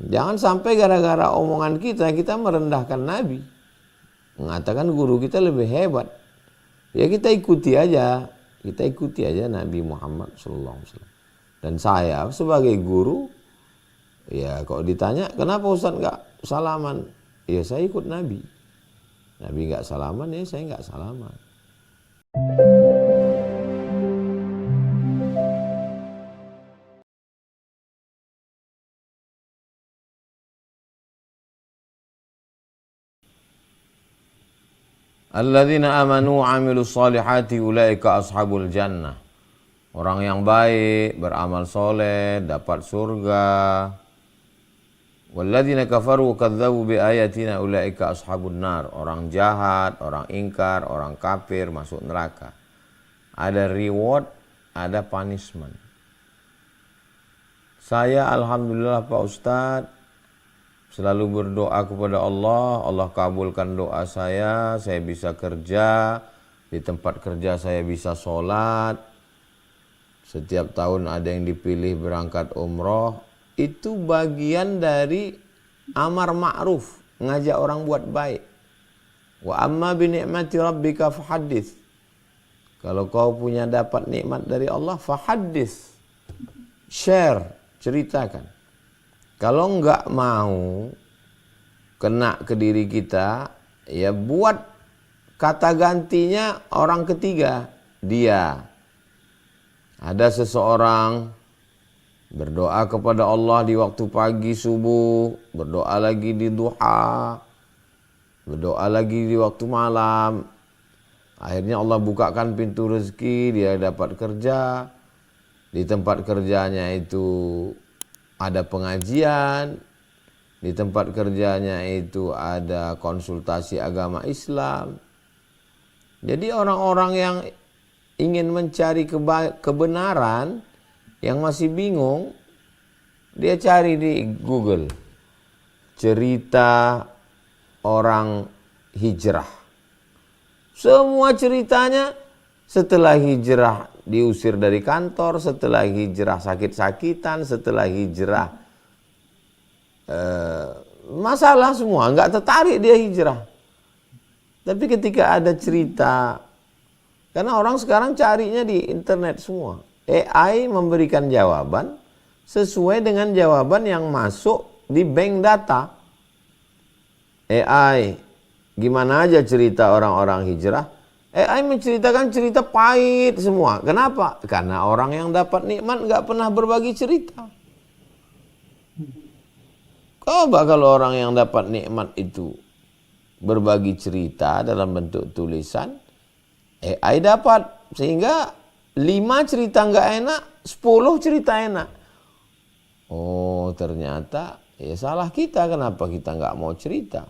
Jangan sampai gara-gara omongan kita merendahkan Nabi. Mengatakan guru kita lebih hebat. Ya kita ikuti aja. Kita ikuti aja Nabi Muhammad SAW. Dan saya sebagai guru, ya kalau ditanya kenapa Ustaz nggak salaman? Ya saya ikut Nabi. Nabi nggak salaman, ya saya nggak salaman. Alladzina amanu wa amilus solihati ulaika ashabul jannah. Orang yang baik, beramal soleh, dapat surga. Walladzina kafaru wa kadzdzabu bi ayatina ulaika ashabun nar. Orang jahat, orang ingkar, orang kafir masuk neraka. Ada reward, ada punishment. Saya alhamdulillah Pak Ustadz selalu berdoa kepada Allah, Allah kabulkan doa saya bisa kerja, di tempat kerja saya bisa sholat, setiap tahun ada yang dipilih berangkat umroh. Itu bagian dari amar ma'ruf, ngajak orang buat baik. Wa amma bi ni'mati rabbika fahaddits. Kalau kau punya dapat nikmat dari Allah, fahaddits, share, ceritakan. Kalau enggak mau kena ke diri kita, ya buat kata gantinya orang ketiga. Dia. Ada seseorang berdoa kepada Allah di waktu pagi subuh, berdoa lagi di duha, berdoa lagi di waktu malam. Akhirnya Allah bukakan pintu rezeki, dia dapat kerja. Di tempat kerjanya itu ada pengajian, di tempat kerjanya itu ada konsultasi agama Islam. Jadi orang-orang yang ingin mencari kebenaran, yang masih bingung, dia cari di Google cerita orang hijrah. Semua ceritanya setelah hijrah diusir dari kantor, setelah hijrah sakit-sakitan, setelah hijrah masalah semua, nggak tertarik dia hijrah. Tapi ketika ada cerita, karena orang sekarang carinya di internet semua, AI memberikan jawaban sesuai dengan jawaban yang masuk di bank data. AI, gimana aja cerita orang-orang hijrah? AI menceritakan cerita pahit semua. Kenapa? Karena orang yang dapat nikmat nggak pernah berbagi cerita. Coba kalau orang yang dapat nikmat itu berbagi cerita dalam bentuk tulisan, AI dapat. Sehingga 5 cerita nggak enak, 10 cerita enak. Oh ternyata ya salah kita, kenapa kita nggak mau cerita?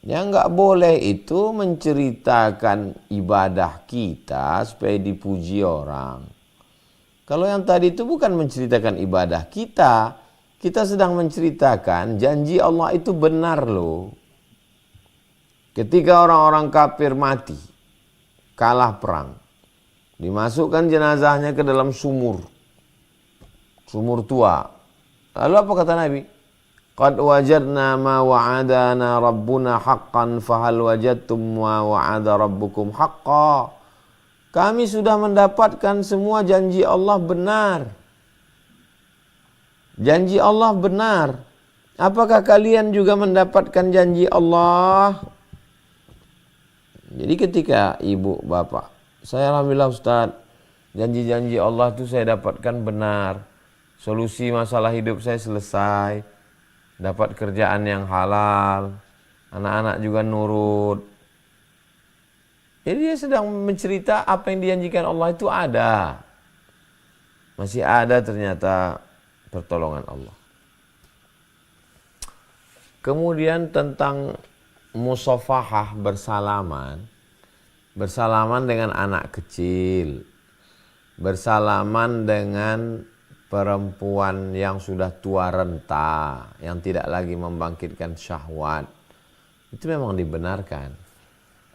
Yang nggak boleh itu menceritakan ibadah kita supaya dipuji orang. Kalau yang tadi itu bukan menceritakan ibadah kita, kita sedang menceritakan janji Allah itu benar loh. Ketika orang-orang kafir mati, kalah perang, dimasukkan jenazahnya ke dalam sumur tua. Lalu apa kata Nabi? Qad wajadna ma wa'adana rabbuna haqqan fahal wajadtum ma wa'ada rabbukum haqqa. Kami sudah mendapatkan semua janji Allah benar. Janji Allah benar. Apakah kalian juga mendapatkan janji Allah? Jadi ketika ibu bapak, saya alhamdulillah Ustaz, janji-janji Allah itu saya dapatkan benar. Solusi masalah hidup saya selesai. Dapat kerjaan yang halal, anak-anak juga nurut. Jadi dia sedang mencerita apa yang dijanjikan Allah itu ada. Masih ada ternyata pertolongan Allah. Kemudian tentang musafahah, bersalaman dengan anak kecil, bersalaman dengan perempuan yang sudah tua renta, yang tidak lagi membangkitkan syahwat, itu memang dibenarkan.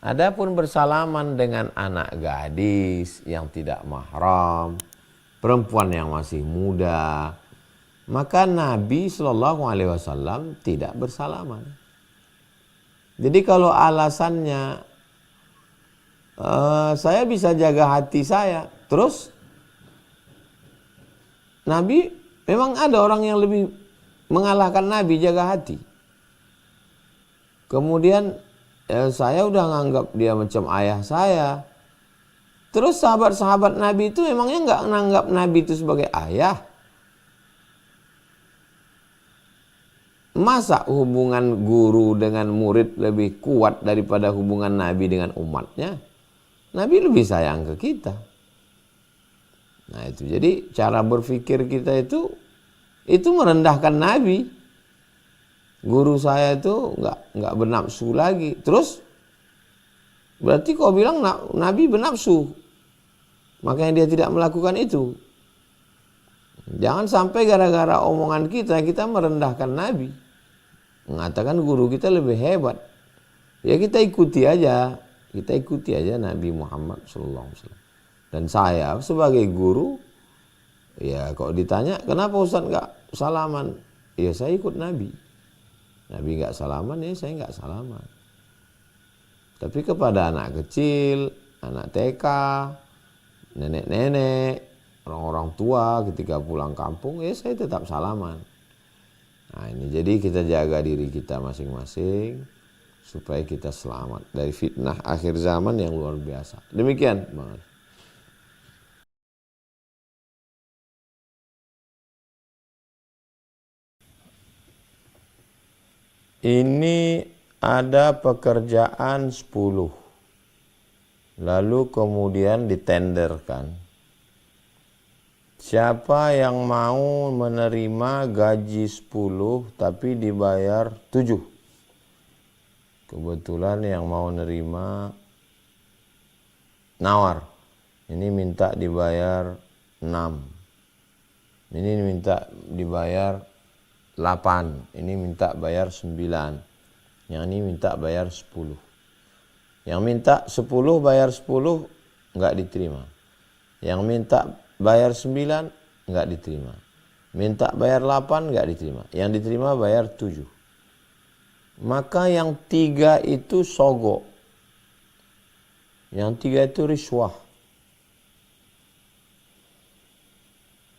Adapun bersalaman dengan anak gadis yang tidak mahram, perempuan yang masih muda, maka Nabi Shallallahu Alaihi Wasallam tidak bersalaman. Jadi kalau alasannya saya bisa jaga hati saya, terus Nabi memang ada orang yang lebih mengalahkan Nabi jaga hati. Kemudian saya udah nganggap dia macam ayah saya. Terus sahabat-sahabat Nabi itu memangnya nggak nganggap Nabi itu sebagai ayah? Masa hubungan guru dengan murid lebih kuat daripada hubungan Nabi dengan umatnya? Nabi lebih sayang ke kita. Nah itu, jadi cara berpikir kita itu merendahkan Nabi. Guru saya itu nggak bernafsu lagi. Terus berarti kau bilang Nabi bernafsu, makanya dia tidak melakukan itu. Jangan sampai gara-gara omongan kita merendahkan Nabi, mengatakan guru kita lebih hebat. Ya kita ikuti aja Nabi Muhammad SAW. Dan saya sebagai guru, ya kalau ditanya kenapa Ustaz nggak salaman, ya saya ikut Nabi. Nabi nggak salaman, ya saya nggak salaman. Tapi kepada anak kecil, anak TK, nenek-nenek, orang-orang tua ketika pulang kampung, ya saya tetap salaman. Nah ini jadi kita jaga diri kita masing-masing supaya kita selamat dari fitnah akhir zaman yang luar biasa. Demikian, Bang. Ini ada pekerjaan 10, lalu kemudian ditenderkan. Siapa yang mau menerima gaji 10 tapi dibayar 7? Kebetulan yang mau nerima nawar. Ini minta dibayar 6. Ini minta dibayar 8. Ini minta bayar 9. Yang ini minta bayar 10. Yang minta 10 bayar 10 enggak diterima. Yang minta bayar 9 enggak diterima. Minta bayar 8 enggak diterima. Yang diterima bayar 7. Maka yang 3 itu sogok. Yang 3 itu riswah.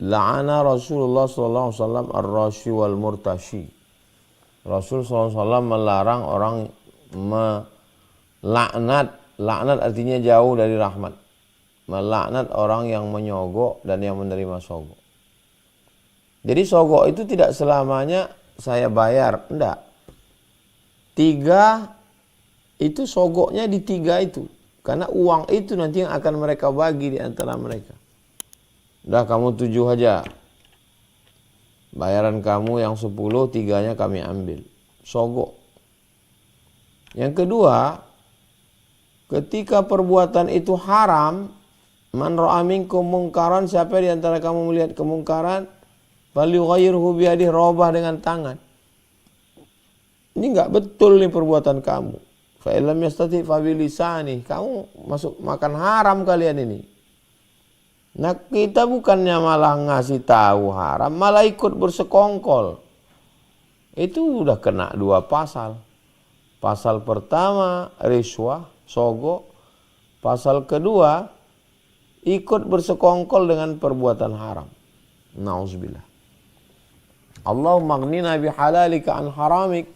La'ana Rasulullah SAW ar-rashi wal murtashi. Rasul SAW melarang orang melaknat. Laknat artinya jauh dari rahmat. Melaknat orang yang menyogok dan yang menerima sogok. Jadi sogok itu tidak selamanya saya bayar. Enggak. 3 itu sogoknya di 3 itu. Karena uang itu nanti yang akan mereka bagi di antara mereka. Udah kamu 7 aja. Bayaran kamu yang 10, 3-nya kami ambil. Sogok. Yang kedua, ketika perbuatan itu haram, man ra'a minkum mungkaran, siapa di antara kamu melihat kemungkaran, falyughayyirhu biyadihi, robah dengan tangan. Ini enggak betul nih perbuatan kamu. Fa illam yastati fa bilisani. Kamu masuk makan haram kalian ini. Nah kita bukannya malah ngasih tahu haram, malah ikut bersekongkol. Itu udah kena 2 pasal. Pasal pertama riswah, sogok. Pasal kedua ikut bersekongkol dengan perbuatan haram. Nauzubillah. Allahumma aghnina bihalalika an haramik.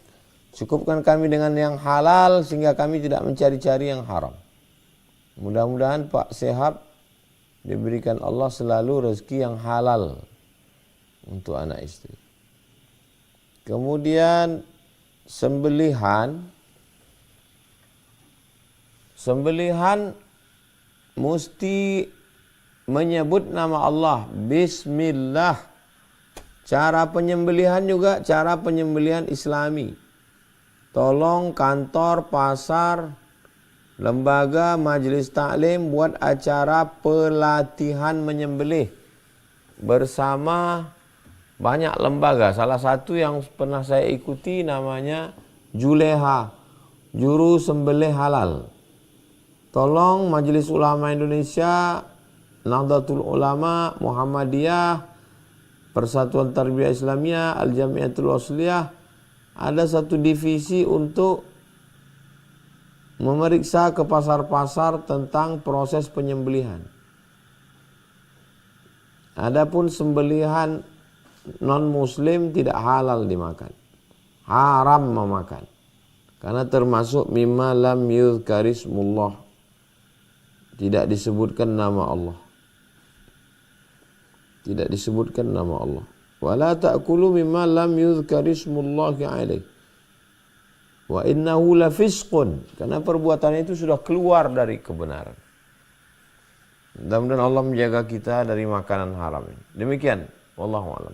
Cukupkan kami dengan yang halal sehingga kami tidak mencari-cari yang haram. Mudah-mudahan Pak Sehab diberikan Allah selalu rezeki yang halal untuk anak istri. Kemudian sembelihan mesti menyebut nama Allah, bismillah. Cara penyembelihan juga cara penyembelihan Islami. Tolong kantor, pasar, lembaga, majelis taklim buat acara pelatihan menyembelih bersama banyak lembaga. Salah satu yang pernah saya ikuti namanya Juleha, Juru Sembelih Halal. Tolong Majelis Ulama Indonesia, Nahdlatul Ulama, Muhammadiyah, Persatuan Tarbiyah Islamiyah Al-Jamiatul Wasliyah ada satu divisi untuk memeriksa ke pasar-pasar tentang proses penyembelihan. Adapun sembelihan non-muslim tidak halal dimakan. Haram memakan. Karena termasuk mimma lam yuzkarismullah. Tidak disebutkan nama Allah. Tidak disebutkan nama Allah. Wala ta'kulu mimma lam yuzkarismullahi alaih. Wa innahu lafisqun. Karena perbuatan itu sudah keluar dari kebenaran. Mudah-mudahan Allah menjaga kita dari makanan haram ini. Demikian. Wallahu a'lam.